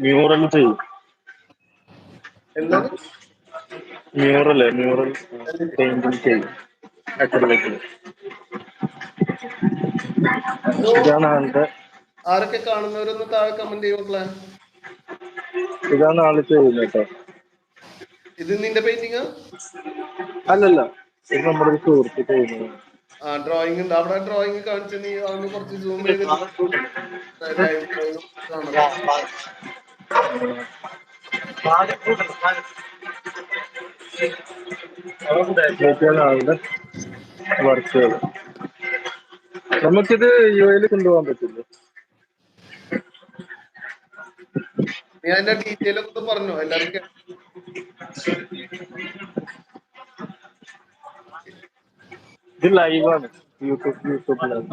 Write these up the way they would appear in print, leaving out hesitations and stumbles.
Mural ചെയ്യും. എന്താണ് mural painting ചെയ്യും അക്രലിക്കിൽ. ഇതാണ് ആളുടെ ആരൊക്കെ കാണുന്നവരൊന്ന് താഴെ കമന്റ് ചെയ്യുമക്കളെ. ഇതാണ് ആള് ചെയ്യുന്നത് കേട്ടോ. ഇത് നിന്റെ പെയിന്റിങ്ങാ? അല്ലല്ല, ഇത് നമ്മുടെ ഒരു സുഹൃത്ത് ചെയ്യുന്നത്. ആ ഡ്രോയിങ് ഉണ്ട് അവിടെ. ഡ്രോയിങ് കാണിച്ച് നീ അതൊന്ന് കുറച്ച് സൂം ചെയ്തിട്ട് ലൈവ് കാണാം. ഇതൊക്കെയാണ് ആളുടെ വർക്കുകൾ. നമുക്കിത് യു എയിൽ കൊണ്ടുപോകാൻ പറ്റില്ല. നീ അതിന്റെ ഡീറ്റെയിൽ ഒക്കെ പറഞ്ഞോ എല്ലാരും ഇത് ലൈവാണ്, യൂട്യൂബ് ലൈവ്.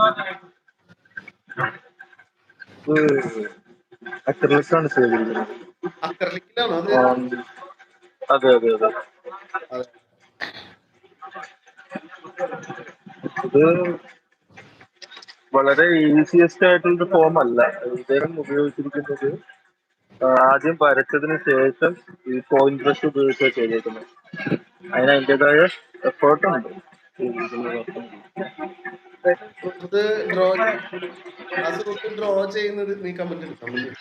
ഇത് അക്രലിക്കാണ് ചെയ്തിരിക്കുന്നത്. അക്രലിക്കിലാണോ അത്? അതെ അതെ അതെ. അതെ. ഇത് വളരെ ഈസിയസ്റ്റ് ആയിട്ടുള്ള ഫോം അല്ല. ഇദ്ദേഹം ഉപയോഗിച്ചിരിക്കുന്നത് ആദ്യം വരച്ചതിന് ശേഷം ഈ പോയിന്റ് ബ്രഷ് ഉപയോഗിച്ചാണ് ചെയ്തേക്കുന്നത്. അതിന് അതിൻ്റെതായ എഫേർട്ടുണ്ട്. സുഹൃത്ത് ഡ്രോ ആ സുഹൃത്ത് ഡ്രോ ചെയ്യുന്നത് നീ കമന്റ് ഇട്, കമന്റ് ഇട്.